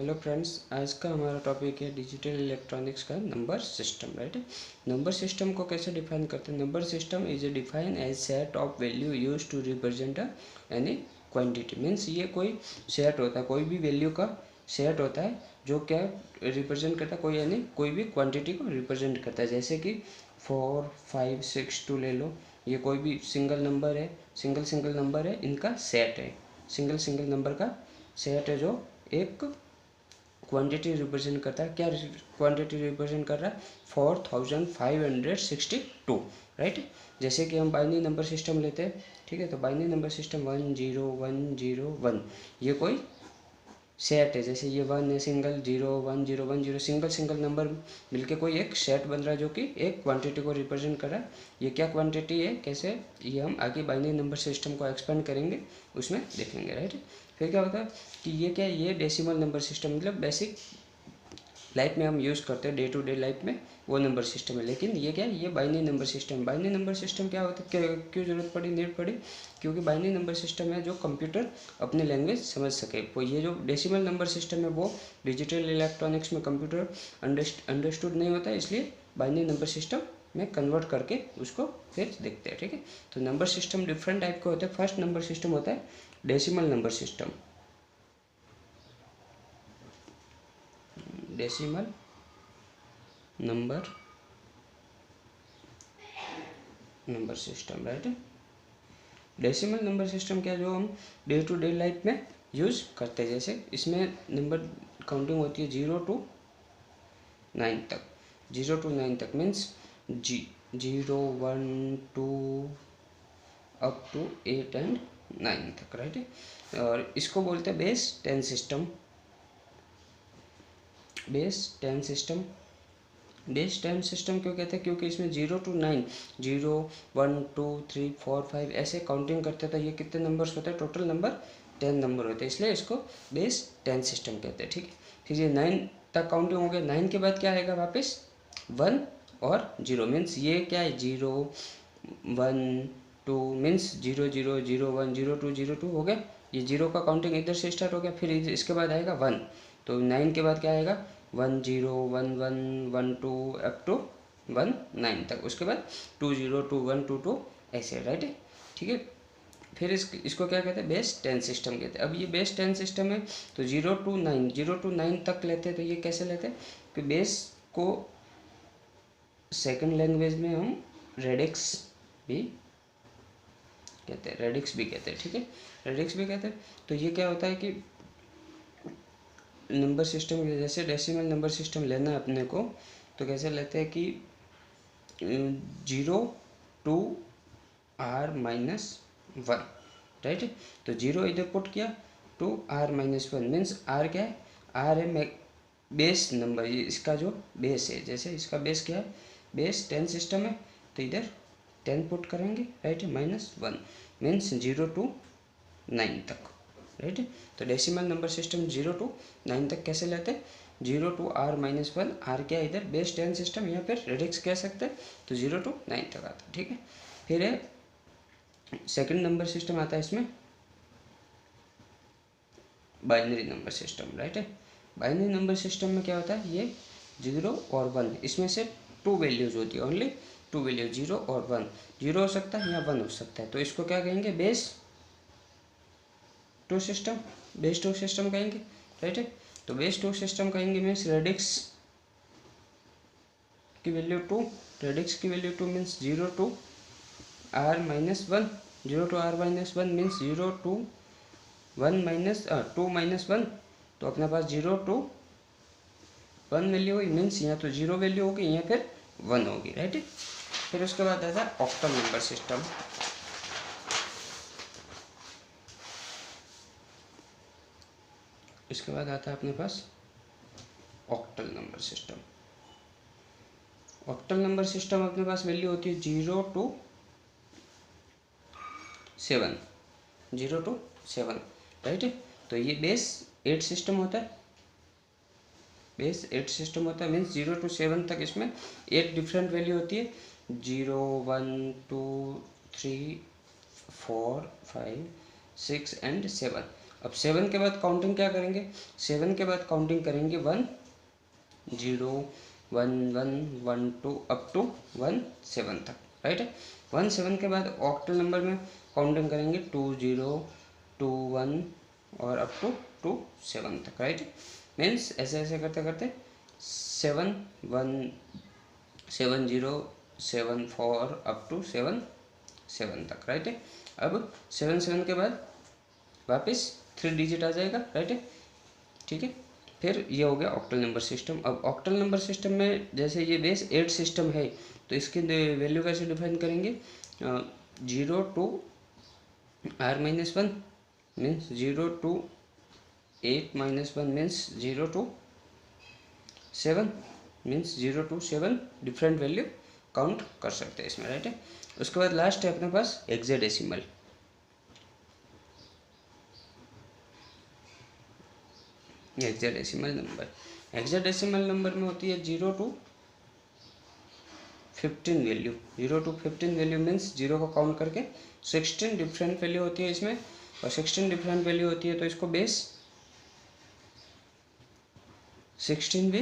Hello friends, आज का हमारा टॉपिक है डिजिटल इलेक्ट्रॉनिक्स का number system. Right, number system को कैसे डिफाइन करते हैं? Number system is a define as set of value use to represent any quantity. Means ये कोई सेट होता है, कोई भी वैल्यू का सेट होता है जो क्या रिप्रेजेंट करता है, कोई यानी कोई भी क्वांटिटी को रिप्रेजेंट करता है। जैसे कि 4, 5, 6, 2 ले लो, ये कोई भी सिंगल नंबर है, सिंगल नंबर है, इनका सेट है, सिंगल नंबर का सेट है जो एक क्वांटिटी रिप्रेजेंट करता है। क्या क्वांटिटी रिप्रेजेंट कर रहा है? 4562। राइट, जैसे कि हम बाइनरी नंबर सिस्टम लेते हैं, ठीक है, तो बाइनरी नंबर सिस्टम 10101 ये कोई सेट है। जैसे ये 1 है, सिंगल, 0 1 0 1 0 सिंगल नंबर मिलके कोई एक सेट बन रहा है जो कि एक क्वांटिटी को रिप्रेजेंट कर रहा है। ये क्या क्वांटिटी है, कैसे, ये हम आगे बाइनरी नंबर सिस्टम को एक्सपेंड करेंगे, उसमें देखेंगे। राइट, फिर क्या होता है कि ये क्या है, ये डेसिमल नंबर सिस्टम, मतलब बेसिक लाइफ में हम यूज़ करते हैं, डे टू डे लाइफ में वो नंबर सिस्टम है। लेकिन ये क्या है, ये binary number system. Binary number system क्या होता है, क्यों जरूरत पड़ी, नीड पड़ी? क्योंकि बाइनरी नंबर सिस्टम है जो कंप्यूटर अपनी लैंग्वेज समझ सके। तो ये जो डेसिमल नंबर सिस्टम है वो डिजिटल इलेक्ट्रॉनिक्स में कंप्यूटर अंडरस्टूड नहीं होता है, इसलिए बाइनरी नंबर सिस्टम में कन्वर्ट करके उसको फिर देखते हैं। ठीक है, तो नंबर सिस्टम डिफरेंट टाइप के होते हैं। फर्स्ट नंबर सिस्टम होता है decimal number system, decimal number system. Right, decimal number system क्या, जो हम डे टू डे लाइफ में यूज़ करते हैं। जैसे इसमें नंबर काउंटिंग होती है 0 to 9 तक। 0 to 9 तक मीन्स 0 1 2 अप टू 8 एंड 9 तक। राइट, और इसको बोलते हैं बेस 10 सिस्टम। बेस 10 सिस्टम क्यों कहते हैं? क्योंकि इसमें 0 to 9, 0 1 2 3 4 5 ऐसे काउंटिंग करते हैं। तो ये कितने नंबर्स होते हैं? टोटल नंबर 10 नंबर होते हैं, इसलिए इसको बेस 10 सिस्टम कहते हैं। ठीक है, फिर ये 9 तक काउंटिंग हो गया। 9 के बाद क्या आएगा वापस? 1 और 0। मीन्स ये क्या है, 0 1 2 मीन्स 0 0 0 1 0 2 0 2 हो गया। ये 0 का काउंटिंग इधर से स्टार्ट हो गया। फिर इसके बाद आएगा 1, तो 9 के बाद क्या आएगा? 1 0 1 1 1 2 अप टू 1 9 तक। उसके बाद 2 0 2 1 2 2 ऐसे। राइट, ठीक है, फिर इसको क्या कहते हैं? बेस 10 सिस्टम कहते हैं। अब ये बेस 10 सिस्टम है, तो 0 to 9 तक लेते हैं। तो ये कैसे लेते हैं कि बेस को सेकंड लैंग्वेज में हम रेडिक्स भी कहते हैं। ठीक है, रेडिक्स भी कहते हैं। तो ये क्या होता है कि नंबर सिस्टम, जैसे डेसिमल नंबर सिस्टम लेना है अपने को, तो कैसे लेते हैं कि 0 to r-1। राइट, तो 0 इधर पुट किया, टू r-1 मीन्स r क्या है? r है बेस नंबर, ये इसका जो बेस है। जैसे इसका बेस क्या है? बेस 10 सिस्टम है, तो इधर 10 पुट करेंगे। राइट, -1 मीन्स 0 to 9 तक। राइट, तो डेसिमल नंबर सिस्टम 0 to 9 तक कैसे लेते हैं? 0 to r-1, r क्या इधर? बेस 10 सिस्टम, या फिर रेडिक्स कह सकते हैं। तो 0 to 9 तक आता है। ठीक है, फिर है सेकंड नंबर सिस्टम आता है, इसमें बाइनरी नंबर सिस्टम। राइट है, बाइनरी नंबर सिस्टम में क्या होता है? ये 0 और 1, इसमें से 2 वैल्यूज होती है, ओनली 2 वैल्यू, 0 और 1। 0 हो सकता है या 1 हो सकता है, तो इसको क्या कहेंगे? बेस 2 सिस्टम कहेंगे। राइट है, तो बेस 2 सिस्टम कहेंगे मीन्स रेडिक्स की value 2, means 0 to r-1, 0 to r-1 means 0 to 2 -1, तो अपने पास 0 to 1 वैल्यू हुई, मीन्स यहाँ तो 0 वैल्यू होगी, यहाँ फिर 1 होगी। राइट, फिर उसके बाद आता है ऑक्टल नंबर सिस्टम। इसके बाद आता है अपने पास octal number system. Octal number system अपने पास वैल्यू होती है 0 to 7, 0 to 7। राइट, तो ये बेस 8 सिस्टम होता है, मीन्स 0 to 7 तक इसमें 8 डिफरेंट वैल्यू होती है। 0 1 2 3 4 5 6 एंड 7। अब 7 के बाद काउंटिंग क्या करेंगे, 7 के बाद काउंटिंग करेंगे 1 0 1 1 1 2 अप टू 1 7 तक, राइट है। 1 7 के बाद ऑक्टल नंबर में काउंटिंग करेंगे 2 0 2 1 और अप टू 2 7 तक, राइट। मीन्स ऐसे ऐसे करते करते 7 1 7 0 7 4 अप टू 7 7 तक, राइट है। अब 7 7 के बाद वापस 3 डिजिट आ जाएगा, राइट है, ठीक है। फिर ये हो गया ऑक्टल नंबर सिस्टम। अब ऑक्टल नंबर सिस्टम में जैसे ये बेस 8 सिस्टम है तो इसकी वैल्यू कैसे डिफाइन करेंगे, 0 to r-1 means 0 to 8-1 means 0 to 7 means 0 to 7 different value count कर सकते हैं इसमें, राइट है। उसके बाद लास्ट है अपने पास hexadecimal. Hexadecimal number, hexadecimal number में होती है 0 to 15 value. 0 to 15 value means 0 को काउंट करके 16 डिफरेंट वैल्यू होती है इसमें, और 16 डिफरेंट वैल्यू होती है तो इसको बेस 16 भी,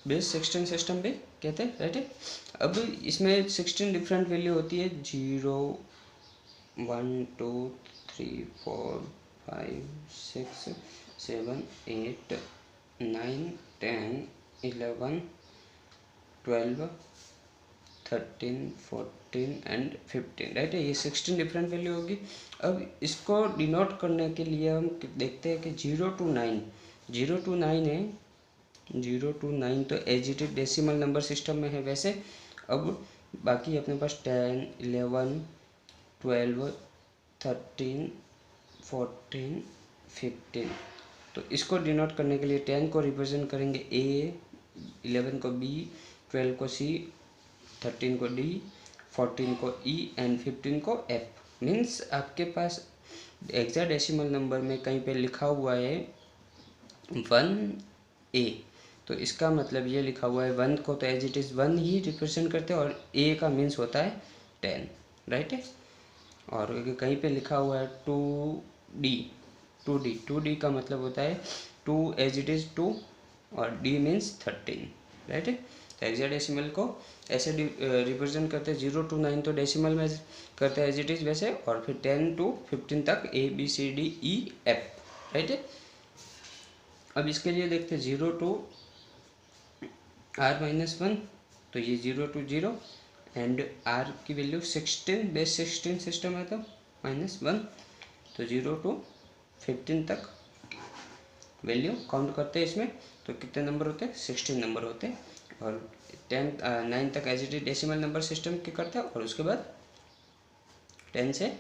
बेस 16 सिस्टम भी कहते हैं, राइट है। अब इसमें 16 डिफरेंट वैल्यू होती है 0 1 2 3 4 5 6 7 8 9 10 11 12 13 14 एंड 15, राइट है। ये 16 डिफरेंट वैल्यू होगी। अब इसको डिनोट करने के लिए हम देखते हैं कि 0 टू 9, 0 टू 9 है, 0 टू 9 तो as it is decimal number system में है वैसे। अब बाकी अपने पास 10 11 12 13 14 15, तो इसको डिनोट करने के लिए 10 को रिप्रेजेंट करेंगे ए, 11 को बी, 12 को सी, 13 को डी, 14 को ई एंड 15 को एफ। मीन्स आपके पास हेक्साडेसिमल नंबर में कहीं पे लिखा हुआ है 1A, तो इसका मतलब ये लिखा हुआ है 1 को तो एज इट इज़ 1 ही रिप्रेजेंट करते हैं, और ए का मीन्स होता है 10, राइट है। और कहीं पे लिखा हुआ है 2D, 2D का मतलब होता है 2 एज इट इज़ 2 और D मीन्स 13, राइट है। तो हेक्साडेसिमल को ऐसे रिप्रेजेंट करते हैं 0 टू 9 तो डेसिमल में करते हैं एज इट इज़ वैसे, और फिर 10 टू 15 तक ABCDEF, राइट है। अब इसके लिए देखते हैं 0 टू r-1, तो ये 0 टू 0 एंड r की वैल्यू 16, बेस 16 सिस्टम है तो -1, तो 0 टू 15 तक वैल्यू काउंट करते हैं इसमें। तो कितने नंबर होते हैं, 16 नंबर होते हैं। और 9 तक as it is decimal number system के करते हैं, और उसके बाद 10 से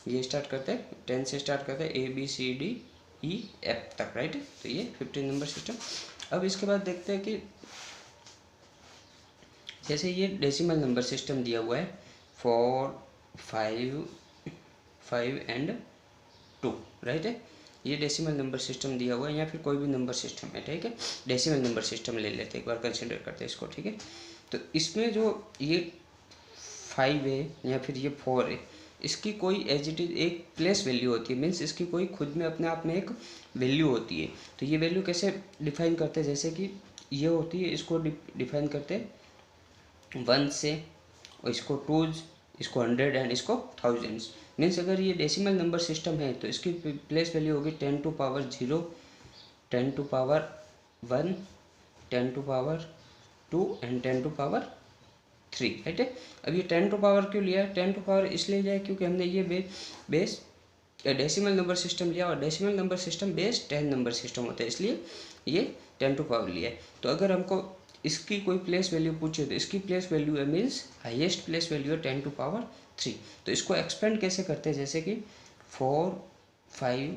ये स्टार्ट करते हैं, 10 से स्टार्ट करते हैं ABCDEF तक, राइट है। तो ये 15 नंबर सिस्टम। अब इसके बाद देखते हैं कि जैसे ये डेसिमल नंबर सिस्टम दिया हुआ है 4 5 एंड 2, राइट है। ये डेसिमल नंबर सिस्टम दिया हुआ है, या फिर कोई भी नंबर सिस्टम है, ठीक है। डेसिमल नंबर सिस्टम ले लेते हैं, एक बार कंसिडर करते हैं इसको, ठीक है। तो इसमें जो ये 5 है या फिर ये 4 है, इसकी कोई एज इट इज एक प्लेस वैल्यू होती है, मीन्स इसकी कोई खुद में अपने आप में एक वैल्यू होती है। तो ये वैल्यू कैसे डिफाइन करते हैं, जैसे कि ये होती है, इसको डिफाइन करते हैं 1 से, और इसको 2s, इसको 100 एंड इसको 1000s। मीन्स अगर ये डेसिमल नंबर सिस्टम है तो इसकी प्लेस वैल्यू होगी 10 to power 0, 10 to power 1, 10 to power 2 and 10 to power 3, right है। अब ये 10 टू पावर क्यों लिया है, 10 टू पावर इसलिए लिया है क्योंकि हमने ये बेस डेसिमल नंबर सिस्टम लिया, और decimal number system base 10 number system होता है, इसलिए ये 10 टू पावर लिया है। तो अगर हमको इसकी कोई प्लेस वैल्यू पूछे तो इसकी प्लेस वैल्यू है मीन्स हाईएस्ट प्लेस वैल्यू है 10 टू पावर 3। तो इसको एक्सपेंड कैसे करते हैं, जैसे कि 4 5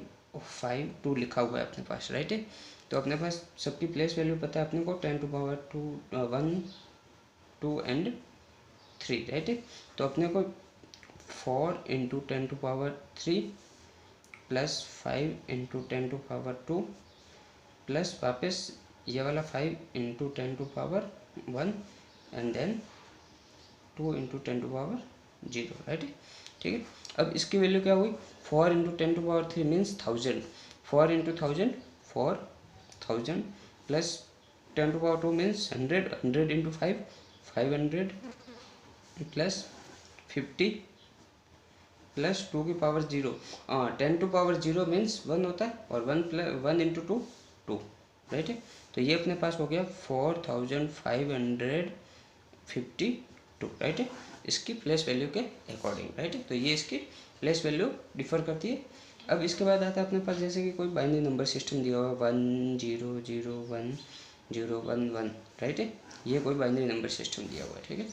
5 2 लिखा हुआ है अपने पास, राइट है। तो अपने पास सबकी प्लेस वैल्यू पता है अपने को 10 टू पावर 2 1 2 एंड 3, राइट है। तो अपने को 4 into 10 to power 3 plus 5 into 10 to power 2 plus वापस ये वाला 5 into 10 to power 1 and then 2 into 10 to power 0, right है, ठीक है। अब इसकी वैल्यू क्या हुई, 4 into 10⁻³ means 1000, 4 into 1000 4000 plus 10⁻² means 100, 100 into 5 500 plus 50 plus 2⁻0, 10⁻0 means 1 होता है और 1 इंटू 2 2, राइट है। तो ये अपने पास हो गया 4552, राइट है, इसकी प्लेस वैल्यू के अकॉर्डिंग, राइट है। तो ये इसकी प्लेस वैल्यू डिफर करती है। अब इसके बाद आता है अपने पास जैसे कि कोई बाइनरी नंबर सिस्टम दिया हुआ 1 0 0 1 0 1 1, राइट है, ये कोई बाइनरी नंबर सिस्टम दिया हुआ है, ठीक है।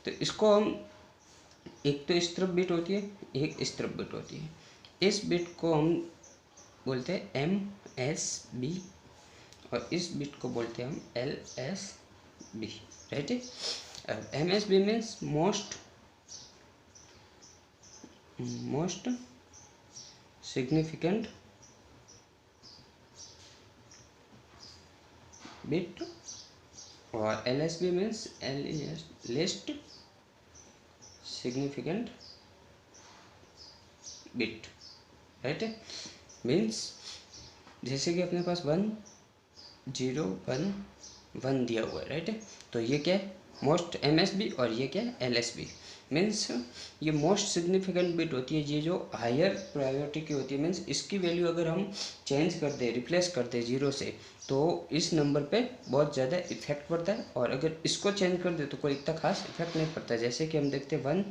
तो इसको हम एक तो इस तरफ बिट होती है, एक इस तरफ बिट होती है। इस बिट को हम बोलते हैं MSB और इस बिट को बोलते हैं हम LSB, राइट है। अब MSB means most significant bit और LSB means least significant bit, right है। मीन्स जैसे कि अपने पास 1 0 1 1 दिया हुआ है, राइट है। तो ये क्या है, मोस्ट MSB और ये क्या है LSB। मीन्स ये मोस्ट सिग्निफिकेंट बिट होती है, ये जो हायर प्रायोरिटी की होती है। मीन्स इसकी वैल्यू अगर हम चेंज कर दें, रिप्लेस कर दें 0 से, तो इस नंबर पे बहुत ज़्यादा इफेक्ट पड़ता है, और अगर इसको चेंज कर दे तो कोई इतना खास इफेक्ट नहीं पड़ता है। जैसे कि हम देखते हैं 1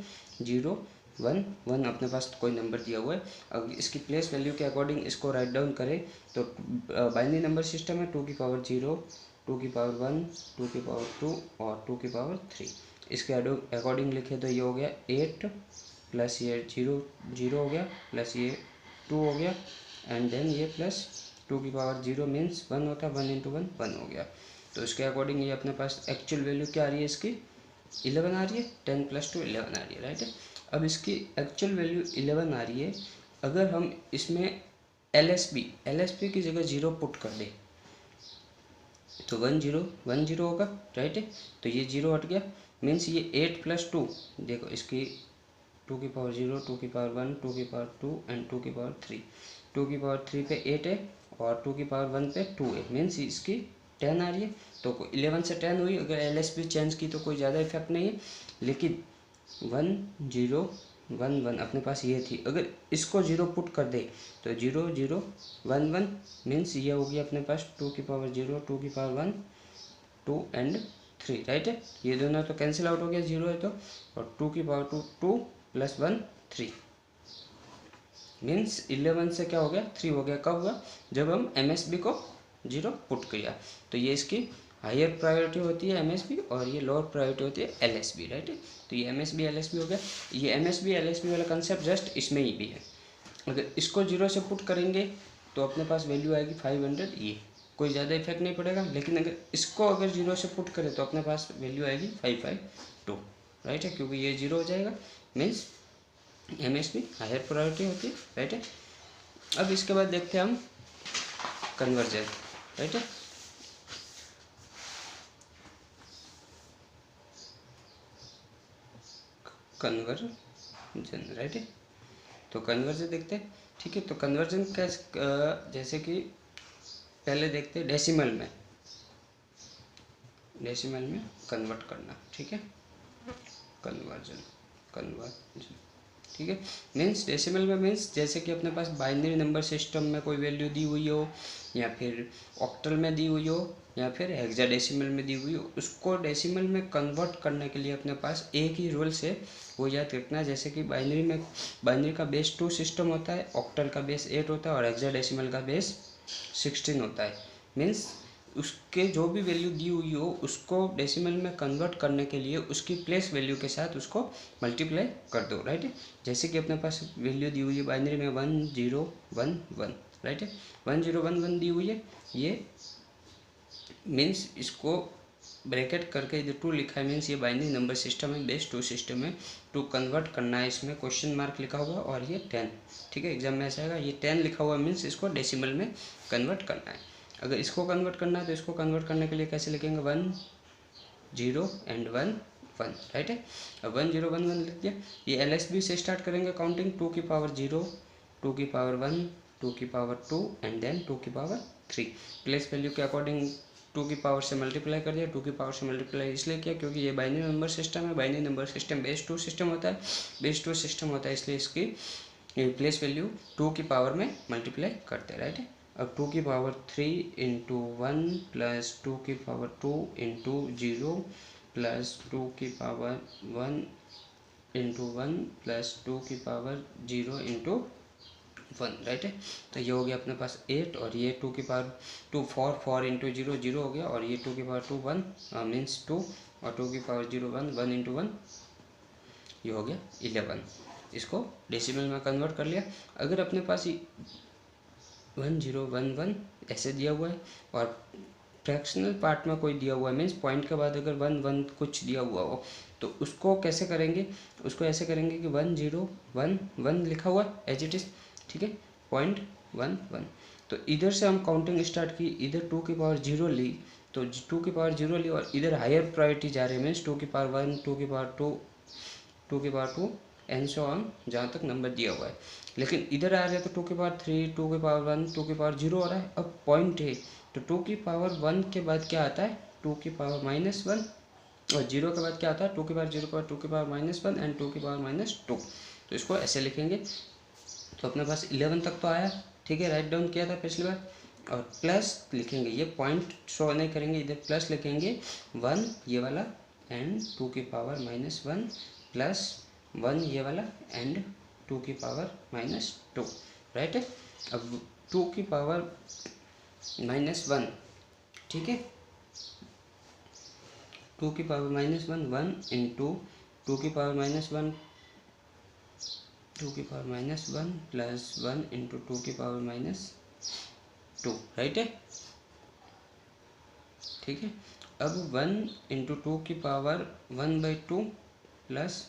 0 1 1 अपने पास कोई नंबर दिया हुआ है, अब इसकी प्लेस वैल्यू के अकॉर्डिंग इसको राइट डाउन करें तो बाइनरी नंबर सिस्टम है 2⁻0 2⁻1 2⁻2 और 2⁻3। इसके अकॉर्डिंग लिखे तो ये हो गया 8 प्लस ये 0 0 हो गया प्लस ये 2 हो गया एंड देन ये प्लस 2⁻0 मीन्स 1 होता है, 1 इंटू 1 1 हो गया। तो इसके अकॉर्डिंग ये अपने पास एक्चुअल वैल्यू क्या आ रही है, इसकी 11 आ रही है, 10 + 2 11 आ रही है, राइट है। अब इसकी एक्चुअल वैल्यू 11 आ रही है, अगर हम इसमें LSB की जगह 0 पुट कर दें तो 1 0 1 0 होगा, राइट है। तो ये 0 हट गया, मीन्स ये 8 + 2, देखो इसकी 2⁻0 2⁻1 2⁻2 एंड 2⁻3, 2⁻3 पे 8 है और 2⁻1 पे 2 है, मीन्स इसकी 10 आ रही है। तो 11 से 10 हुई, अगर LSB चेंज की तो कोई ज़्यादा इफेक्ट नहीं है। लेकिन 1 0 1 1 अपने पास ये थी, अगर इसको 0 पुट कर दे तो 0 0 1 1 मीन्स ये हो गया अपने पास 2⁻0 2⁻1 2 एंड 3, राइट है। ये दोनों तो कैंसिल आउट हो गया, 0 है तो, और 2⁻2 2 + 1 3 मीन्स 11 से क्या हो गया 3 हो गया। कब हुआ, जब हम MSB को 0 पुट किया। तो ये इसकी हायर प्रायोरिटी होती है MSB और ये लोअर प्रायोरिटी होती है LSB, राइट है। तो ये MSB LSB हो गया। ये MSB LSB वाला कंसेप्ट जस्ट इसमें ही भी है। अगर इसको 0 से पुट करेंगे तो अपने पास वैल्यू आएगी 500, ये कोई ज़्यादा इफेक्ट नहीं पड़ेगा। लेकिन अगर इसको 0 से पुट करें तो अपने पास वैल्यू आएगी 552, राइट है, क्योंकि ये 0 हो जाएगा, मीन्स MSB हायर प्रायोरिटी होती है, राइट है। अब इसके बाद देखते हैं हम कन्वर्जन, राइट है। कन्वर्जन, राइट है। तो कन्वर्जन देखते हैं, ठीक है। तो कन्वर्जन कैसे, जैसे कि पहले देखते हैं डेसिमल में कन्वर्ट करना, ठीक है। कन्वर्जन ठीक है। मीन्स डेसिमल में मीन्स जैसे कि अपने पास बाइनरी नंबर सिस्टम में कोई वैल्यू दी हुई हो, या फिर ऑक्टल में दी हुई हो, या फिर हेक्साडेसिमल में दी हुई हो, उसको डेसिमल में कन्वर्ट करने के लिए अपने पास एक ही रूल्स है, वो याद रखना। जैसे कि बाइनरी का बेस 2 सिस्टम होता है, ऑक्टल का बेस 8 होता है और हेक्साडेसिमल का बेस 16 होता है। मीन्स उसके जो भी वैल्यू दी हुई हो उसको डेसिमल में कन्वर्ट करने के लिए उसकी प्लेस वैल्यू के साथ उसको मल्टीप्लाई कर दो, राइट है। जैसे कि अपने पास वैल्यू दी हुई है बाइनरी में 1 0 1 1, राइट है। 1 0 1 1 दी हुई है, ये मीन्स इसको ब्रैकेट करके इधर 2 लिखा है, मीन्स ये बाइनरी नंबर सिस्टम है, बेस 2 सिस्टम है। 2 कन्वर्ट करना है, इसमें क्वेश्चन मार्क लिखा हुआ और ये 10, ठीक है, एग्जाम में ऐसा आएगा। ये 10 लिखा हुआ मीन्स इसको डेसिमल में कन्वर्ट करना है। अगर इसको कन्वर्ट करना है तो इसको कन्वर्ट करने के लिए कैसे लिखेंगे, 1 0 एंड 1 1, राइट है। अब 1 0 1 1 लिख दिया। ये LSB से स्टार्ट करेंगे काउंटिंग, 2 की पावर 0, 2 की पावर 1, 2 की पावर 2 एंड देन 2 की पावर 3। प्लेस वैल्यू के अकॉर्डिंग 2 की पावर से मल्टीप्लाई कर दिया। 2 की पावर से मल्टीप्लाई इसलिए किया क्योंकि ये बाइनरी नंबर सिस्टम है। Binary number system base 2 system होता है, बेस 2 सिस्टम होता है, इसलिए इसकी प्लेस वैल्यू 2 की पावर में मल्टीप्लाई करते हैं, राइट है। अब 2 की पावर 3 इंटू 1 प्लस 2 की पावर 2 इंटू 0 प्लस 2 की पावर 1 इंटू 1 प्लस 2 की पावर 0 इंटू 1, राइट है। तो ये हो गया अपने पास 8 और ये 2 की पावर 2 4 इंटू 0 0 हो गया और ये 2 की पावर 2 1 मीन्स 2 और 2 की पावर 0 1 1 इंटू 1 ये हो गया 11। इसको डेसिमल में कन्वर्ट कर लिया। अगर अपने पास 1 0 1 1 ऐसे दिया हुआ है और फ्रैक्शनल पार्ट में कोई दिया हुआ है, मीन्स पॉइंट के बाद अगर 1 1 कुछ दिया हुआ हो तो उसको कैसे करेंगे, उसको ऐसे करेंगे कि 1 0 1 1 लिखा हुआ है एज इट इज़, ठीक है, पॉइंट 1 1। तो इधर से हम काउंटिंग स्टार्ट की, इधर 2 की पावर 0 ली, तो 2 की पावर 0 ली और इधर हायर प्रायोरिटी जा रहे हैं, मीन्स 2 की पावर 1 2 की पावर 2 2 की पावर 2 एंड सो ऑन जहाँ तक नंबर दिया हुआ है। लेकिन इधर आ रहे हैं तो 2 की पावर 3 2 की पावर 1 2 की पावर 0 हो रहा है। अब पॉइंट है तो 2 की पावर 1 के बाद क्या आता है, 2 की पावर -1 और 0 के बाद क्या आता है, 2 की पावर 0 के बाद 2 की पावर -1 एंड 2 की पावर -2। तो इसको ऐसे लिखेंगे। तो अपने पास 11 तक तो आया, ठीक है, राइट डाउन किया था पिछली बार। और प्लस लिखेंगे, ये पॉइंट शो नहीं करेंगे, इधर प्लस लिखेंगे 1 ये वाला एंड 2 की पावर -1 प्लस 1 ये वाला एंड 2 की पावर -2, राइट है। अब 2 की पावर -1, ठीक है, 2 की पावर -1 1 इंटू 2 की पावर -1 2 की पावर -1 प्लस 1 इंटू 2 की पावर -2, राइट है, ठीक है। अब 1 इंटू 2 की पावर 1/2 प्लस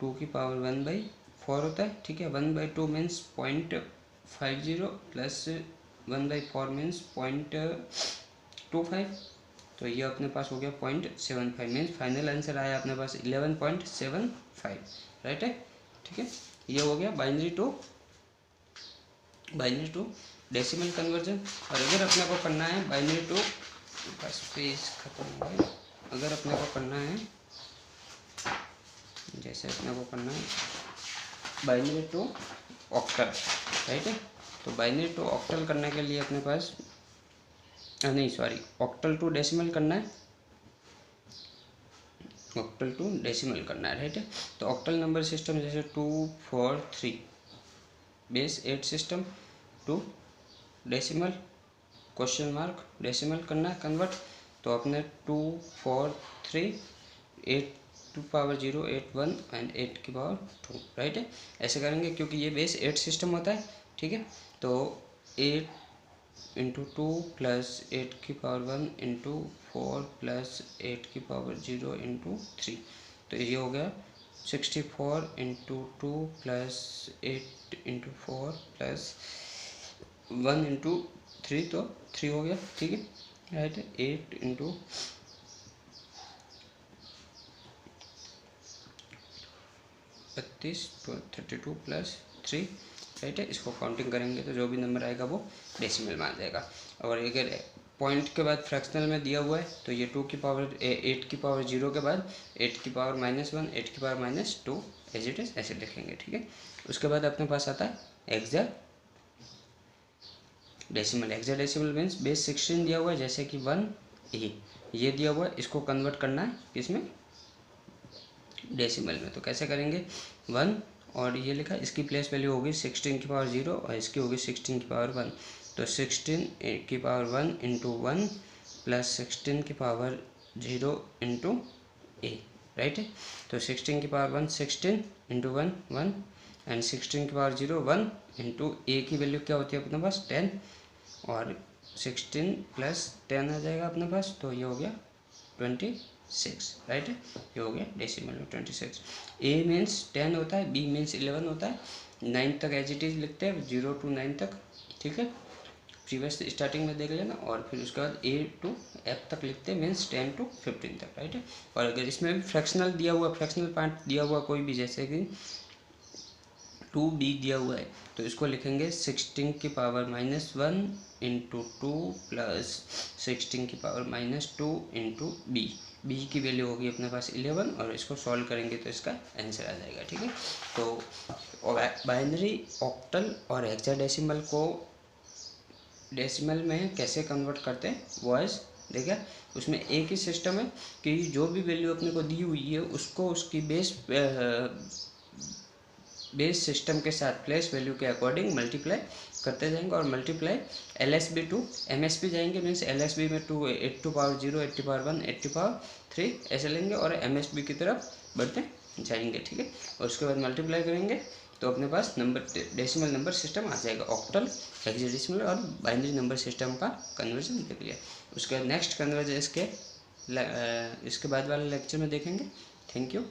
2 की पावर 1/4 होता है, ठीक है। 1/2 मीन्स 0.50 प्लस 1/4 मीन्स 0.25, तो ये अपने पास हो गया 0.75 मीन्स फाइनल आंसर आया अपने पास 11.75, राइट है, ठीक है। ये हो गया बाइनरी टू डेसिमल कन्वर्जन। और अगर अपने को करना है बाइनरी टू, बस पेज खत्म हो गया, अगर अपने को करना है, जैसे अपने को करना है बाइनरी टू ऑक्टल, राइट है। तो बाइनरी टू ऑक्टल करने के लिए अपने पास नहीं सॉरी ऑक्टल टू डेसिमल करना है, ऑक्टल टू डेसिमल करना है, राइट है। तो ऑक्टल नंबर सिस्टम जैसे 2 4 3 base 8 system to decimal question mark decimal करना है कन्वर्ट। तो अपने 2 4 3 8 2 पावर 0 8 1 एंड 8 की पावर 2, राइट है। ऐसे करेंगे क्योंकि ये बेस 8 सिस्टम होता है, ठीक है। तो 8 इंटू 2 प्लस 8 की पावर 1 इंटू 4 प्लस 8 की पावर 0 इंटू 3, तो ये हो गया 64 into 2 plus 8 into 4 plus 1 into 3, तो 3 हो गया, ठीक है, राइट है। 8 इंटू 32 32 प्लस 3, राइट है। इसको काउंटिंग करेंगे तो जो भी नंबर आएगा वो डेसिमल में आ जाएगा। और अगर पॉइंट के बाद फ्रैक्शनल में दिया हुआ है तो ये 2 की पावर 8 की पावर 0 के बाद 8 की पावर -1 8 की पावर -2 एज इट इज़ ऐसे लिखेंगे, ठीक है। उसके बाद अपने पास आता है hexadecimal. Hexadecimal means base 16 दिया हुआ है, जैसे कि 1A ये दिया हुआ है, इसको कन्वर्ट करना है किसमें, डेसिमल में। तो कैसे करेंगे, 1 और ये लिखा, इसकी प्लेस वैल्यू होगी 16 की पावर 0 और इसकी होगी 16 की पावर 1। तो 16 की पावर 1 इंटू 1 प्लस 16 की पावर 0 इंटू ए, राइट है। तो 16 की पावर 1 16 इंटू 1 1 एंड 16 की पावर 0 1 इंटू ए की वैल्यू क्या होती है अपने पास 10 और 16 प्लस 10 आ जाएगा अपने पास, तो ये हो गया 26, राइट है। ये हो गया डेसिमल में 26। ए मीन्स 10 होता है, बी मीन्स 11 होता है, 9 तक एज इट इज़ लिखते हैं 0 to 9 तक, ठीक है। प्रीवियस स्टार्टिंग में देख लेना, और फिर उसके बाद A to F तक लिखते हैं, मीन्स 10 to 15 तक, राइट है। और अगर इसमें भी फ्रैक्शनल दिया हुआ, फ्रैक्शनल पार्ट दिया हुआ कोई भी, जैसे कि 2b दिया हुआ है, तो इसको लिखेंगे 16 की पावर -1 इंटू 2 प्लस 16 की पावर -2 इंटू b। b की वैल्यू होगी अपने पास 11, और इसको सॉल्व करेंगे तो इसका आंसर आ जाएगा, ठीक है। तो बाइनरी, ऑक्टल और हेक्साडेसिमल को डेसिमल में कैसे कन्वर्ट करते हैं वो आज देखा। उसमें एक ही सिस्टम है कि जो भी वैल्यू अपने को दी हुई है उसको उसकी बेस सिस्टम के साथ प्लेस वैल्यू के अकॉर्डिंग मल्टीप्लाई करते जाएंगे, और मल्टीप्लाई LSB टू MSB जाएंगे, मीन्स LSB में 2 8 to power 0, 8 to power 1, 8 to power 3 ऐसे लेंगे, और MSB की तरफ बढ़ते जाएंगे, ठीक है। और उसके बाद मल्टीप्लाई करेंगे तो अपने पास नंबर डेसिमल नंबर सिस्टम आ जाएगा। ऑक्टल, हेक्साडेसिमल और बाइनरी नंबर सिस्टम का कन्वर्जन देख लिया। उसके बाद नेक्स्ट कन्वर्जन इसके बाद वाले लेक्चर में देखेंगे। Thank you.